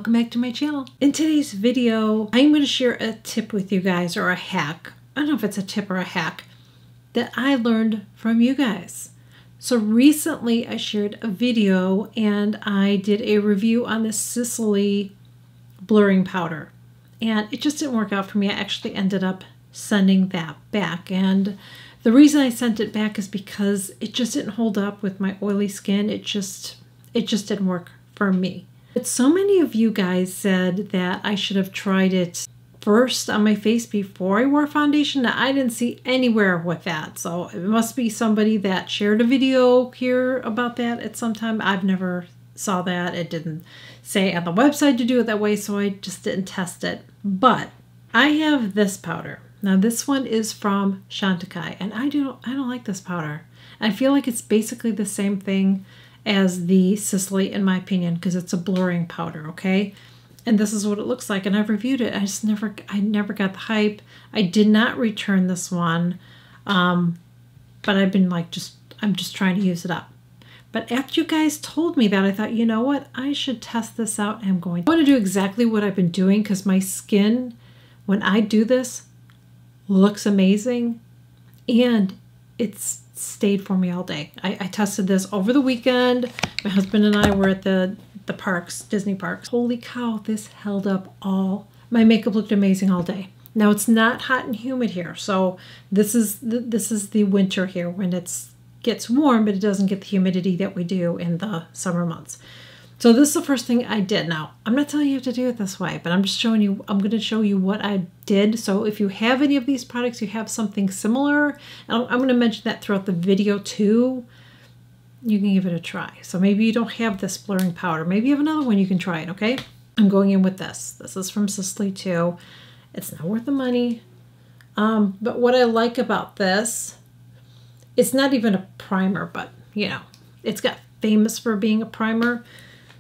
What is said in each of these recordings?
welcome back to my channel. In today's video, I'm going to share a tip with you guys, or a hack. I don't know if it's a tip or a hack that I learned from you guys. So recently I shared a video and I did a review on this Sicily blurring powder. And it just didn't work out for me. I actually ended up sending that back. And the reason I sent it back is because it just didn't hold up with my oily skin. It just didn't work for me. But so many of you guys said that I should have tried it first on my face before I wore foundation. Now, I didn't see anywhere with that. So it must be somebody that shared a video here about that at some time. I've never saw that. It didn't say on the website to do it that way, so I just didn't test it. But I have this powder. Now this one is from Chantecaille, and I don't like this powder. I feel like it's basically the same thing as the Sicily, in my opinion, because it's a blurring powder, okay? And this is what it looks like, and I've reviewed it. I never got the hype. I did not return this one, but I've been like, I'm just trying to use it up. But after you guys told me that, I thought, you know what? I should test this out. I want to do exactly what I've been doing, because my skin, when I do this, looks amazing, and it's stayed for me all day. I tested this over the weekend. My husband and I were at the parks, Disney parks. Holy cow, this held up all. My makeup looked amazing all day. Now it's not hot and humid here, so this is the winter here when it gets warm, but it doesn't get the humidity that we do in the summer months. So this is the first thing I did. Now, I'm not telling you to do it this way, but I'm just showing you, I'm going to show you what I did. So if you have any of these products, you have something similar, and I'm going to mention that throughout the video too, you can give it a try. So maybe you don't have this blurring powder. Maybe you have another one, you can try it, okay? I'm going in with this. This is from Sicily too. It's not worth the money. But what I like about this, it's not even a primer, but you know, it's got famous for being a primer.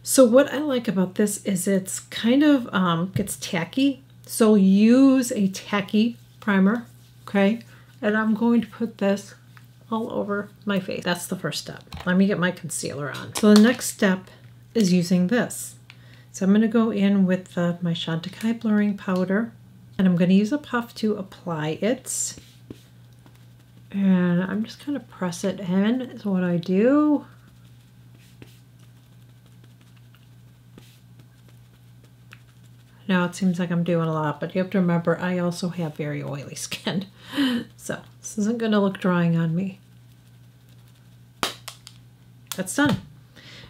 So what I like about this is it's kind of gets tacky. So use a tacky primer, okay? And I'm going to put this all over my face. That's the first step. Let me get my concealer on. So the next step is using this. So I'm going to go in with my Chantecaille blurring powder, and I'm going to use a puff to apply it. And I'm just going to press it in is what I do. Now it seems like I'm doing a lot, but you have to remember I also have very oily skin. So this isn't going to look drying on me. That's done.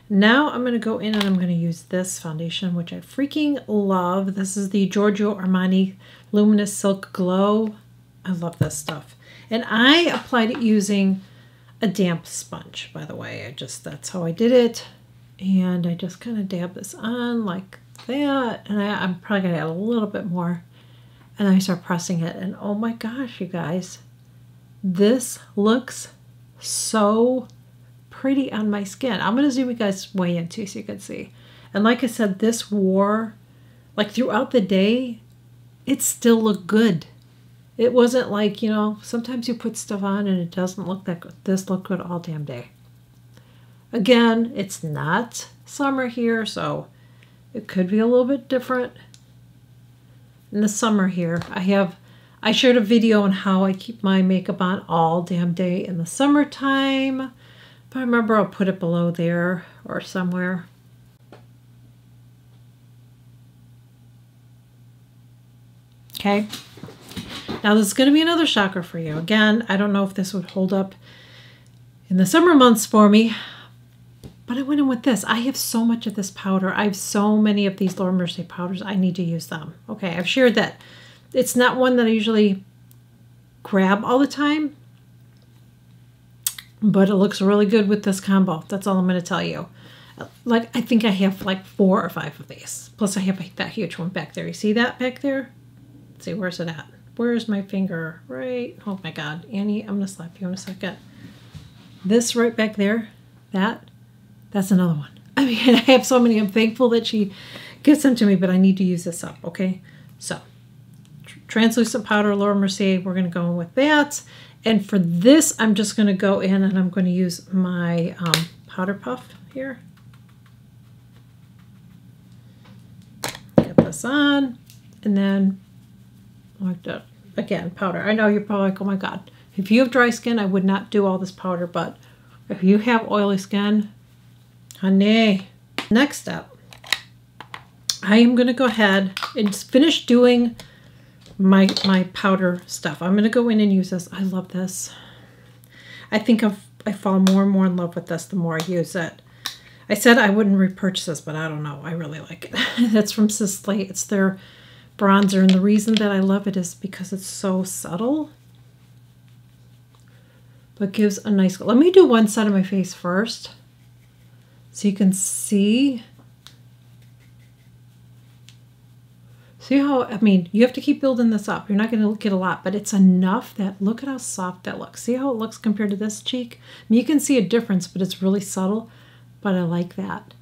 Now I'm going to go in and I'm going to use this foundation, which I freaking love. This is the Giorgio Armani Luminous Silk Glow. I love this stuff. And I applied it using a damp sponge, by the way. That's how I did it. And I just kind of dab this on like that, and I'm probably gonna add a little bit more, and then I start pressing it, and oh my gosh, you guys, this looks so pretty on my skin. I'm gonna zoom you guys way in too so you can see. And like I said, this wore like throughout the day. It still looked good. It wasn't like, you know, sometimes you put stuff on and it doesn't look that good. This looked good all damn day. Again, it's not summer here, so it could be a little bit different in the summer here. I shared a video on how I keep my makeup on all damn day in the summertime. But I remember I'll put it below there or somewhere. Okay. Now this is going to be another shocker for you. Again, I don't know if this would hold up in the summer months for me. But I went in with this. I have so much of this powder. I have so many of these Laura Mercier powders. I need to use them. Okay, I've shared that. It's not one that I usually grab all the time, but it looks really good with this combo. That's all I'm going to tell you. Like, I think I have like 4 or 5 of these. Plus I have that huge one back there. You see that back there? Let's see, where's it at? Where's my finger? Right. Oh my God. Annie, I'm going to slap you in a second. This right back there, that's another one. I mean, I have so many. I'm thankful that she gives them to me, but I need to use this up, okay? So, translucent powder, Laura Mercier, we're going to go in with that. And for this, I'm just going to go in and I'm going to use my powder puff here. this on, and then like that again, powder. I know you're probably like, oh my god, if you have dry skin, I would not do all this powder, but if you have oily skin, honey. Next up, I am going to go ahead and finish doing my powder stuff. I'm going to go in and use this. I love this. I think I fall more and more in love with this the more I use it. I said I wouldn't repurchase this, but I don't know. I really like it. That's from Sisley. It's their bronzer, and the reason that I love it is because it's so subtle, but gives a nice glow. Let me do one side of my face first so you can see. See how, I mean, you have to keep building this up. You're not going to get a lot, but it's enough that, look at how soft that looks. See how it looks compared to this cheek? I mean, you can see a difference, but it's really subtle, but I like that.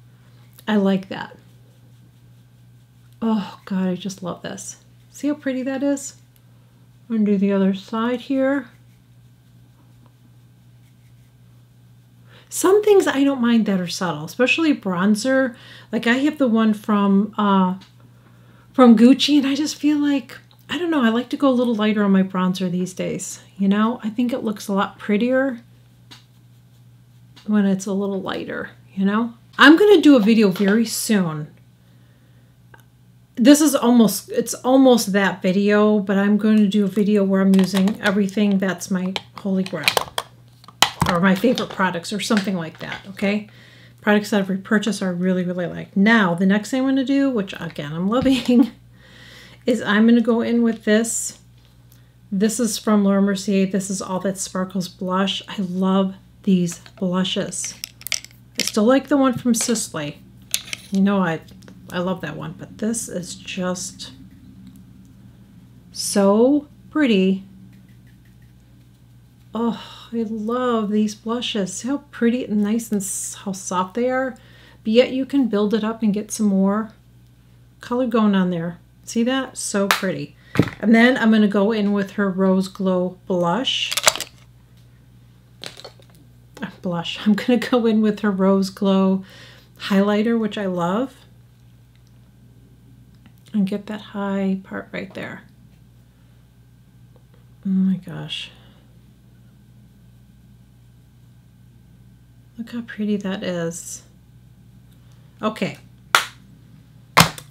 I like that. Oh, God, I just love this. See how pretty that is? I'm going to do the other side here. Some things I don't mind that are subtle, especially bronzer. Like I have the one from Gucci, and I just feel like, I don't know, I like to go a little lighter on my bronzer these days. You know, I think it looks a lot prettier when it's a little lighter, you know? I'm going to do a video very soon. This is it's almost that video, but I'm going to do a video where I'm using everything that's my holy grail or my favorite products or something like that, okay? Products that I've repurchased I really, really like. Now, the next thing I'm going to do, which again I'm loving, is I'm going to go in with this. This is from Laura Mercier. This is All That Sparkles blush. I love these blushes. I still like the one from Sisley. You know, I love that one, but this is just so pretty. Oh, I love these blushes. See how pretty and nice and how soft they are, but yet you can build it up and get some more color going on there. See that? So pretty. And then I'm going to go in with her Rose Glow blush. I'm going to go in with her Rose Glow highlighter, which I love. And get that high part right there. Oh my gosh. Look how pretty that is. Okay.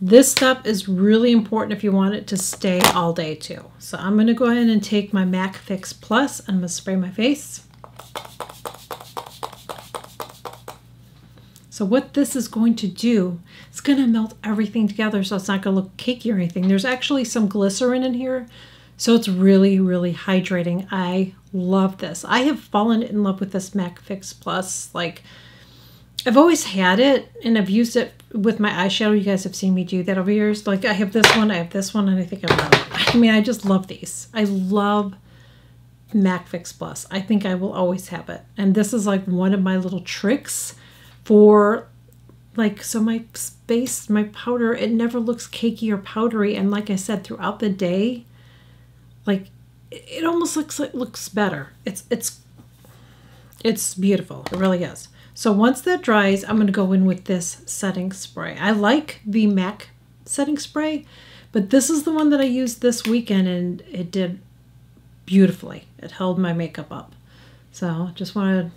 This step is really important if you want it to stay all day too. So I'm going to go ahead and take my MAC Fix Plus and I'm going to spray my face. So what this is going to do, it's going to melt everything together so it's not going to look cakey or anything. There's actually some glycerin in here, so it's really, really hydrating. I love this. I have fallen in love with this MAC Fix Plus. Like, I've always had it, and I've used it with my eyeshadow. You guys have seen me do that over years. Like, I have this one, and I think I love it. I mean, I just love these. I love MAC Fix Plus. I think I will always have it. And this is like one of my little tricks for, like, so my base, my powder, it never looks cakey or powdery. And like I said, throughout the day, like, it almost looks better. It's beautiful. It really is. So once that dries, I'm going to go in with this setting spray. I like the MAC setting spray, but this is the one that I used this weekend, and it did beautifully. It held my makeup up. So just want to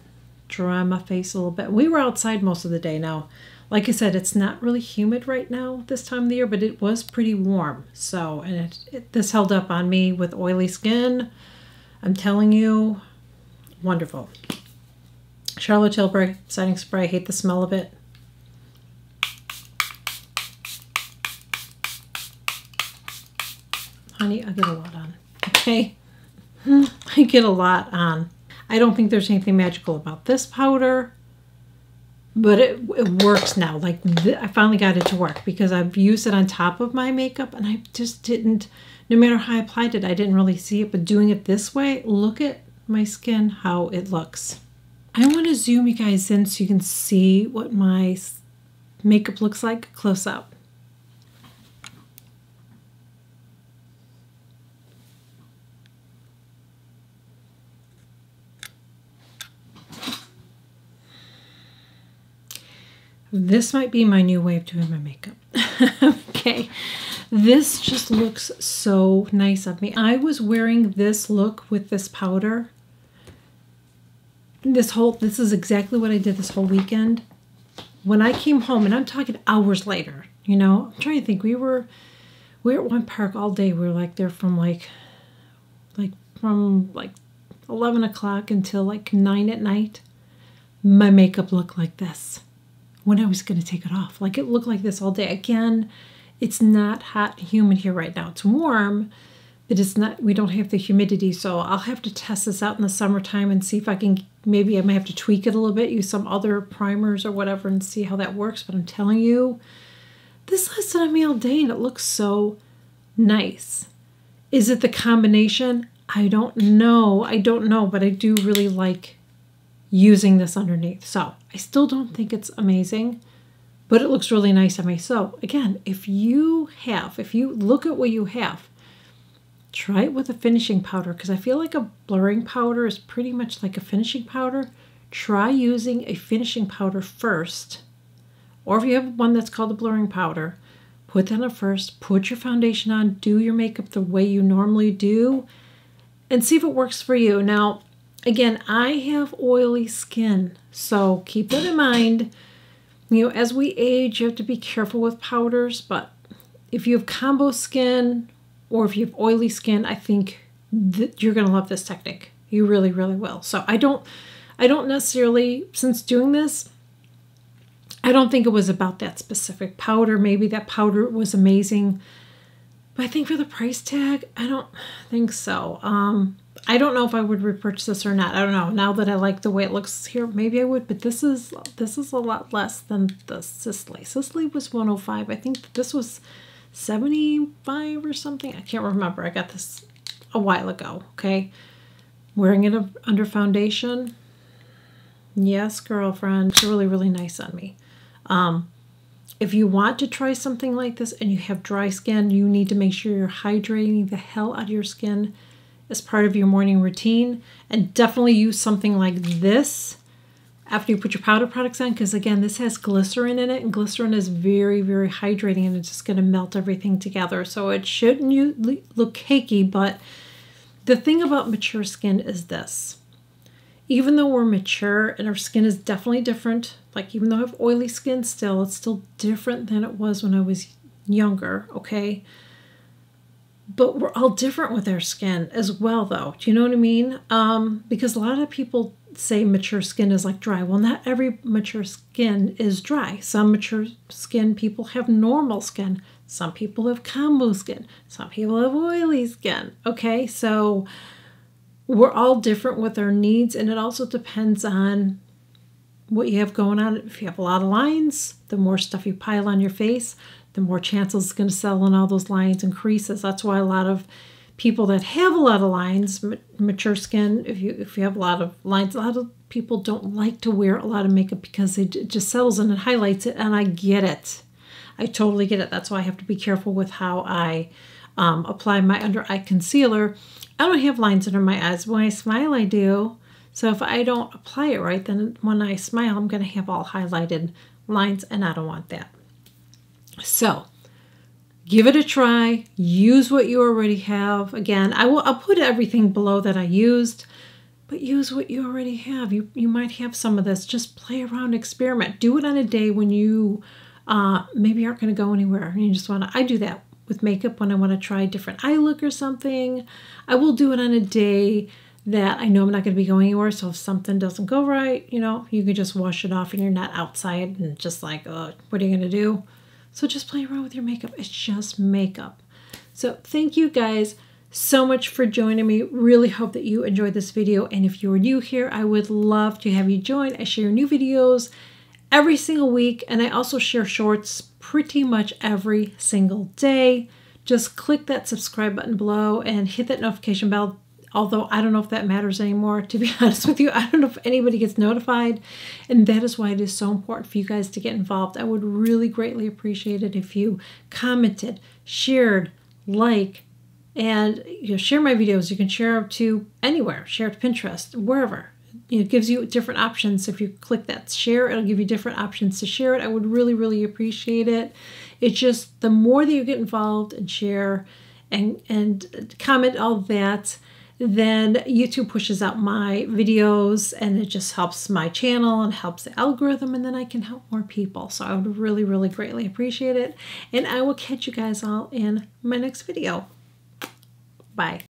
dry my face a little bit. We were outside most of the day. Now, like I said, it's not really humid right now this time of the year, but it was pretty warm. So, and this held up on me with oily skin. I'm telling you, wonderful. Charlotte Tilbury setting spray. I hate the smell of it. Honey, I get a lot on. Okay? I get a lot on. I don't think there's anything magical about this powder, but it works now. Like, I finally got it to work because I've used it on top of my makeup, and I just didn't, no matter how I applied it, I didn't really see it. But doing it this way, look at my skin, how it looks. I want to zoom you guys in so you can see what my makeup looks like close up. This might be my new way of doing my makeup. Okay, This just looks so nice on me. I was wearing this look with this powder. This is exactly what I did this whole weekend. When I came home, and I'm talking hours later, you know, I'm trying to think. We were at one park all day. We were like there from like 11 o'clock until like 9 at night. My makeup looked like this when I was going to take it off. Like it looked like this all day. Again, it's not hot and humid here right now. It's warm, but it's not, we don't have the humidity. So I'll have to test this out in the summertime and see if I can, maybe I might have to tweak it a little bit, use some other primers or whatever and see how that works. But I'm telling you, this lasted on me all day and it looks so nice. Is it the combination? I don't know. I don't know, but I do really like using this underneath. So I still don't think it's amazing, but it looks really nice on me. So again, if you look at what you have, try it with a finishing powder, because I feel like a blurring powder is pretty much like a finishing powder. Try using a finishing powder first, or if you have one that's called a blurring powder, put that on first, put your foundation on, do your makeup the way you normally do, and see if it works for you. Now, again, I have oily skin, so keep that in mind. You know, as we age, you have to be careful with powders, but if you have combo skin or if you have oily skin, I think that you're going to love this technique. You really, really will. So I don't necessarily, since doing this, I don't think it was about that specific powder. Maybe that powder was amazing, but I think for the price tag, I don't think so. I don't know if I would repurchase this or not. I don't know. Now that I like the way it looks here, maybe I would, but this is a lot less than the Sisley. Sisley was 105. I think this was 75 or something. I can't remember. I got this a while ago, okay? Wearing it under foundation. Yes, girlfriend. It's really, really nice on me. If you want to try something like this and you have dry skin, you need to make sure you're hydrating the hell out of your skin as part of your morning routine, and definitely use something like this after you put your powder products on, because again, this has glycerin in it, and glycerin is very, very hydrating, and it's just going to melt everything together. So it shouldn't look cakey, but the thing about mature skin is this. Even though we're mature and our skin is definitely different, like even though I have oily skin still, it's still different than it was when I was younger, okay? But we're all different with our skin as well, though. Do you know what I mean? Because a lot of people say mature skin is like dry. Well, not every mature skin is dry. Some mature skin people have normal skin. Some people have combo skin. Some people have oily skin. Okay, so we're all different with our needs, and it also depends on what you have going on. If you have a lot of lines, the more stuff you pile on your face, the more chances it's going to settle in all those lines and creases. That's why a lot of people that have a lot of lines, mature skin, if you have a lot of lines, a lot of people don't like to wear a lot of makeup because it just settles in and highlights it, and I get it. I totally get it. That's why I have to be careful with how I apply my under eye concealer. I don't have lines under my eyes. When I smile, I do. So if I don't apply it right, then when I smile, I'm going to have all highlighted lines, and I don't want that. So give it a try. Use what you already have. Again, I'll put everything below that I used, but use what you already have. You might have some of this. Just play around, experiment. Do it on a day when you maybe aren't going to go anywhere, and you just want to. I do that with makeup when I want to try a different eye look or something. I will do it on a day that I know I'm not going to be going anywhere. So if something doesn't go right, you know, you can just wash it off and you're not outside and just like, what are you going to do? So just play around with your makeup. It's just makeup. So thank you guys so much for joining me. Really hope that you enjoyed this video. And if you're new here, I would love to have you join. I share new videos every single week, and I also share shorts pretty much every single day. Just click that subscribe button below and hit that notification bell. Although I don't know if that matters anymore, to be honest with you. I don't know if anybody gets notified, and that is why it is so important for you guys to get involved. I would really greatly appreciate it if you commented, shared, and share my videos. You can share to anywhere, share to Pinterest, wherever. it gives you different options. If you click that share, it'll give you different options to share it. I would really, really appreciate it. It's just the more that you get involved and share and comment all that, then YouTube pushes out my videos and it just helps my channel and helps the algorithm, and then I can help more people. So I would really, really greatly appreciate it. And I will catch you guys all in my next video. Bye.